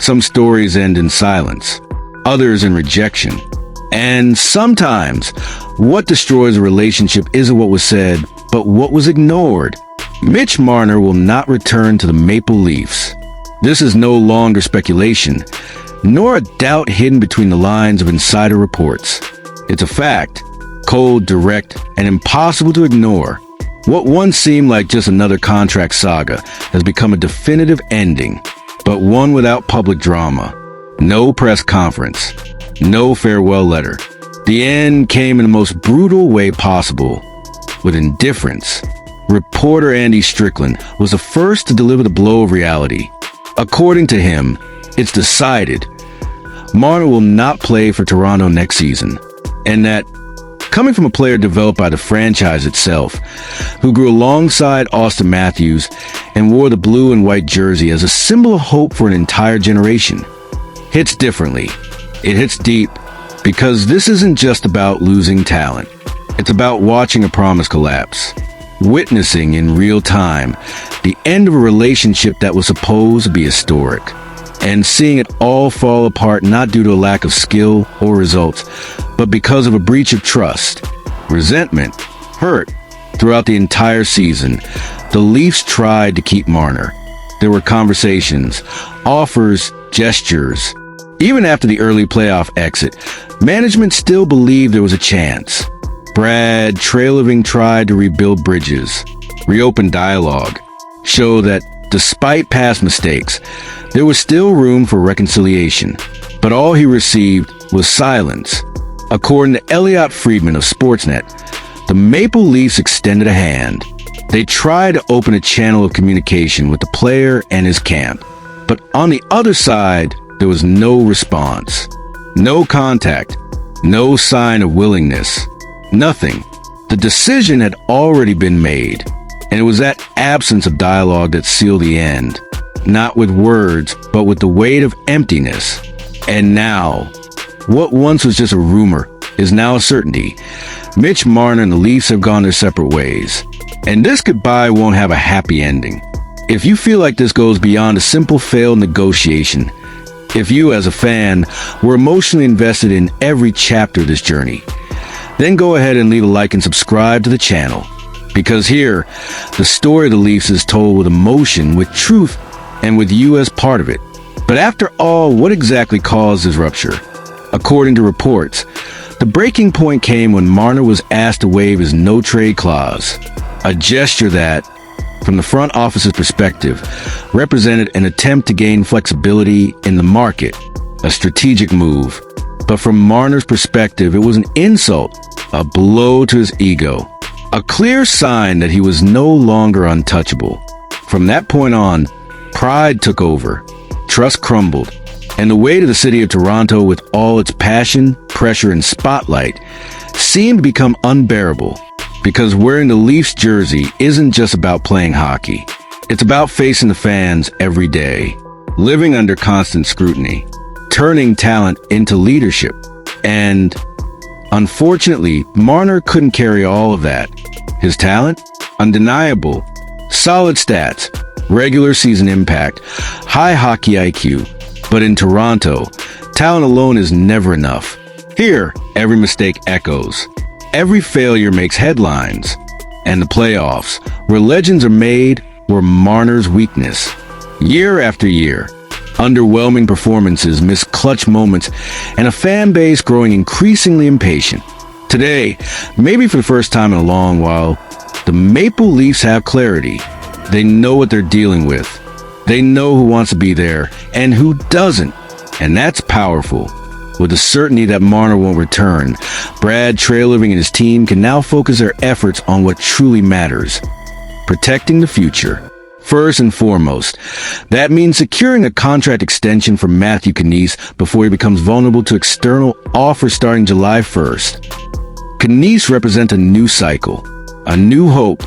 Some stories end in silence, others in rejection. And sometimes, what destroys a relationship isn't what was said, but what was ignored. Mitch Marner will not return to the Maple Leafs. This is no longer speculation, nor a doubt hidden between the lines of insider reports. It's a fact, cold, direct, and impossible to ignore. What once seemed like just another contract saga has become a definitive ending, but one without public drama. No press conference, no farewell letter. The end came in the most brutal way possible, with indifference. Reporter Andy Strickland was the first to deliver the blow of reality. According to him, it's decided. Marner will not play for Toronto next season, and that, coming from a player developed by the franchise itself, who grew alongside Austin Matthews and wore the blue and white jersey as a symbol of hope for an entire generation, hits differently. It hits deep, because this isn't just about losing talent. It's about watching a promise collapse, witnessing in real time the end of a relationship that was supposed to be historic, and seeing it all fall apart not due to a lack of skill or results, but because of a breach of trust, resentment, hurt. Throughout the entire season, the Leafs tried to keep Marner. There were conversations, offers, gestures. Even after the early playoff exit, management still believed there was a chance. Brad Treliving tried to rebuild bridges, reopen dialogue, show that despite past mistakes, there was still room for reconciliation. But all he received was silence. According to Elliot Friedman of Sportsnet, the Maple Leafs extended a hand. They tried to open a channel of communication with the player and his camp. But on the other side, there was no response. No contact. No sign of willingness. Nothing. The decision had already been made, and it was that absence of dialogue that sealed the end. Not with words, but with the weight of emptiness. And now, what once was just a rumor is now a certainty. Mitch Marner and the Leafs have gone their separate ways. And this goodbye won't have a happy ending. If you feel like this goes beyond a simple failed negotiation, if you, as a fan, were emotionally invested in every chapter of this journey, then go ahead and leave a like and subscribe to the channel. Because here, the story of the Leafs is told with emotion, with truth, and with you as part of it. But after all, what exactly caused this rupture? According to reports, the breaking point came when Marner was asked to waive his no-trade clause, a gesture that, from the front office's perspective, represented an attempt to gain flexibility in the market, a strategic move. But from Marner's perspective, it was an insult, a blow to his ego, a clear sign that he was no longer untouchable. From that point on, pride took over, trust crumbled, and the weight of the city of Toronto, with all its passion, pressure, and spotlight, seemed to become unbearable. Because wearing the Leafs jersey isn't just about playing hockey. It's about facing the fans every day, living under constant scrutiny, turning talent into leadership. And unfortunately, Marner couldn't carry all of that. His talent? Undeniable. Solid stats, regular season impact, high hockey IQ. But in Toronto, talent alone is never enough. Here, every mistake echoes. Every failure makes headlines. And the playoffs, where legends are made, were Marner's weakness. Year after year, underwhelming performances, missed clutch moments, and a fan base growing increasingly impatient. Today, maybe for the first time in a long while, the Maple Leafs have clarity. They know what they're dealing with. They know who wants to be there and who doesn't. And that's powerful. With the certainty that Marner won't return, Brad Treliving and his team can now focus their efforts on what truly matters: protecting the future. First and foremost, that means securing a contract extension for Matthew Knies before he becomes vulnerable to external offers starting July 1st. Knies represents a new cycle, a new hope,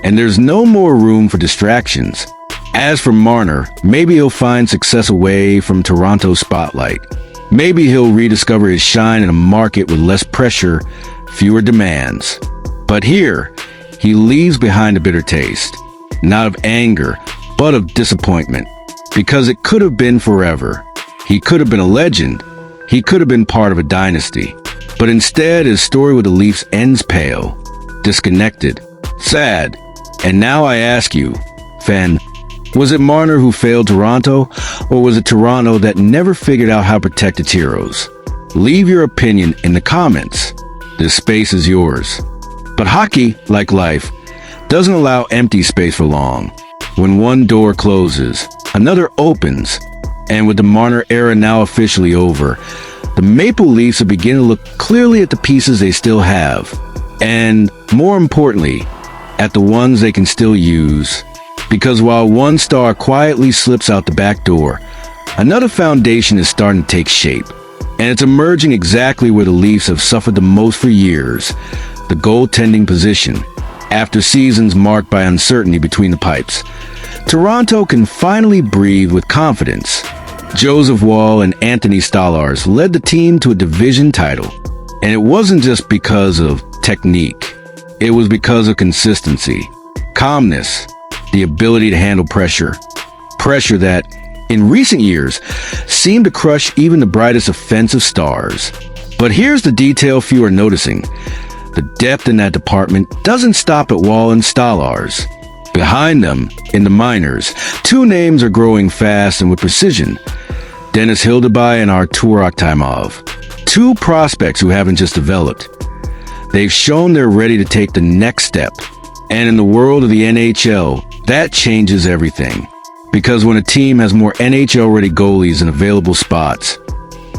and there's no more room for distractions. As for Marner, maybe he'll find success away from Toronto's spotlight. Maybe he'll rediscover his shine in a market with less pressure, fewer demands. But here, he leaves behind a bitter taste, not of anger, but of disappointment, because it could have been forever. He could have been a legend. He could have been part of a dynasty. But instead, his story with the Leafs ends pale, disconnected, sad. And now I ask you, fan, was it Marner who failed Toronto, or was it Toronto that never figured out how to protect its heroes? Leave your opinion in the comments. This space is yours. But hockey, like life, doesn't allow empty space for long. When one door closes, another opens. And with the Marner era now officially over, the Maple Leafs are beginning to look clearly at the pieces they still have. And, more importantly, at the ones they can still use. Because while one star quietly slips out the back door, another foundation is starting to take shape. And it's emerging exactly where the Leafs have suffered the most for years, the goaltending position. After seasons marked by uncertainty between the pipes, Toronto can finally breathe with confidence. Joseph Woll and Anthony Stolarz led the team to a division title. And it wasn't just because of technique. It was because of consistency, calmness, the ability to handle pressure. Pressure that, in recent years, seemed to crush even the brightest offensive stars. But here's the detail few are noticing. The depth in that department doesn't stop at Woll and Stolarz. Behind them, in the minors, two names are growing fast and with precision. Dennis Hildebrand and Artur Akhtaimov. Two prospects who haven't just developed. They've shown they're ready to take the next step. And in the world of the NHL, that changes everything. Because when a team has more NHL-ready goalies in available spots,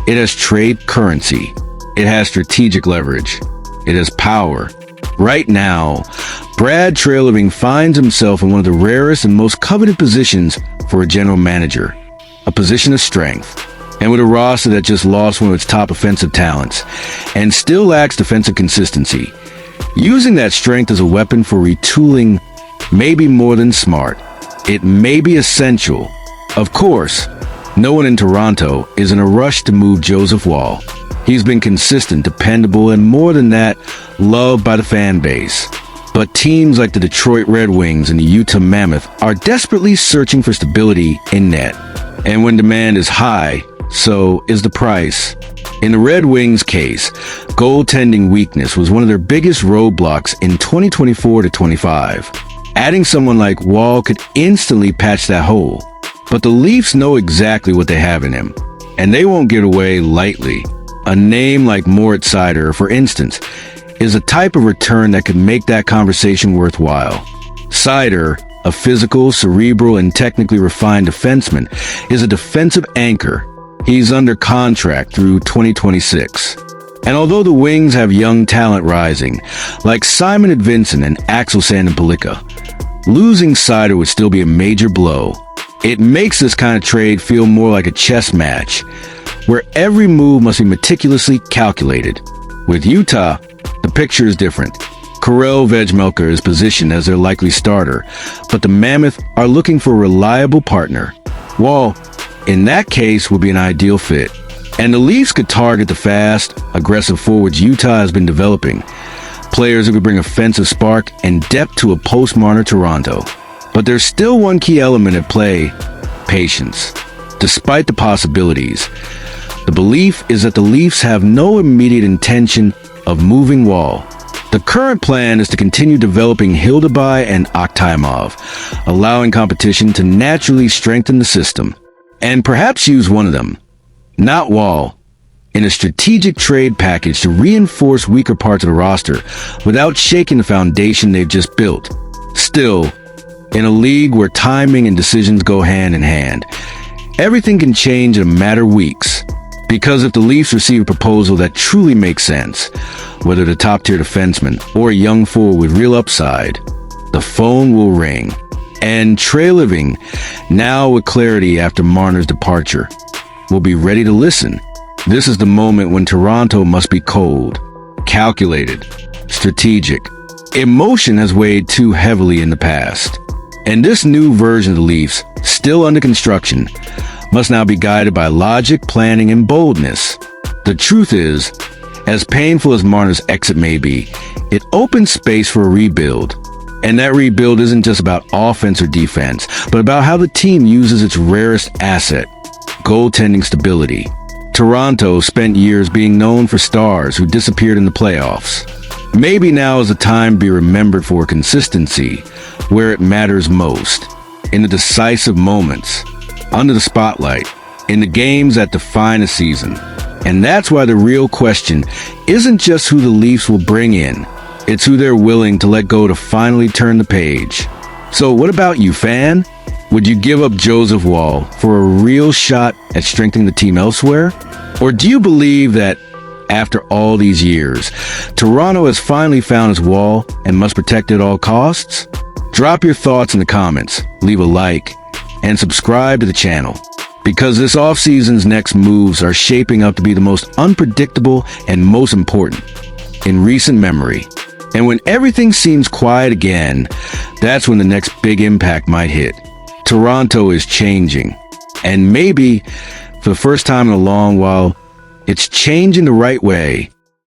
it has trade currency. It has strategic leverage. It has power. Right now, Brad Treliving finds himself in one of the rarest and most coveted positions for a general manager, a position of strength. And with a roster that just lost one of its top offensive talents and still lacks defensive consistency, using that strength as a weapon for retooling may be more than smart. It may be essential. Of course, no one in Toronto is in a rush to move Joseph Woll. He's been consistent, dependable, and more than that, loved by the fan base. But teams like the Detroit Red Wings and the Utah Mammoth are desperately searching for stability in net. And when demand is high, so is the price. In the Red Wings' case, goaltending weakness was one of their biggest roadblocks in 2024-25. Adding someone like Woll could instantly patch that hole. But the Leafs know exactly what they have in him, and they won't get away lightly. A name like Moritz Seider, for instance, is a type of return that could make that conversation worthwhile. Seider, a physical, cerebral, and technically refined defenseman, is a defensive anchor. He's under contract through 2026. And although the Wings have young talent rising, like Simon Edvinsson and Axel Sandin-Pellikka, losing Seider would still be a major blow. It makes this kind of trade feel more like a chess match, where every move must be meticulously calculated. With Utah, the picture is different. Karel Vejmelka is positioned as their likely starter, but the Mammoth are looking for a reliable partner. Woll, in that case, would be an ideal fit. And the Leafs could target the fast, aggressive forwards Utah has been developing. Players who could bring offensive spark and depth to a post-Marner Toronto. But there's still one key element at play: patience. Despite the possibilities, the belief is that the Leafs have no immediate intention of moving Woll. The current plan is to continue developing Hildebrand and Akhtaimov, allowing competition to naturally strengthen the system, and perhaps use one of them, not Woll, in a strategic trade package to reinforce weaker parts of the roster without shaking the foundation they've just built. Still, in a league where timing and decisions go hand in hand, everything can change in a matter of weeks. Because if the Leafs receive a proposal that truly makes sense, whether the top-tier defenseman or a young forward with real upside, the phone will ring. And Treliving, now with clarity after Marner's departure, will be ready to listen. This is the moment when Toronto must be cold, calculated, strategic. Emotion has weighed too heavily in the past. And this new version of the Leafs, still under construction, must now be guided by logic, planning, and boldness. The truth is, as painful as Marner's exit may be, it opens space for a rebuild. And that rebuild isn't just about offense or defense, but about how the team uses its rarest asset, goaltending stability. Toronto spent years being known for stars who disappeared in the playoffs. Maybe now is the time to be remembered for consistency, where it matters most, in the decisive moments, under the spotlight, in the games that define a season. And that's why the real question isn't just who the Leafs will bring in, it's who they're willing to let go to finally turn the page. So what about you, fan? Would you give up Joseph Woll for a real shot at strengthening the team elsewhere? Or do you believe that after all these years, Toronto has finally found its Woll and must protect it at all costs? Drop your thoughts in the comments, leave a like, and subscribe to the channel. Because this offseason's next moves are shaping up to be the most unpredictable and most important in recent memory. And when everything seems quiet again, that's when the next big impact might hit. Toronto is changing. And maybe, for the first time in a long while, it's changing the right way.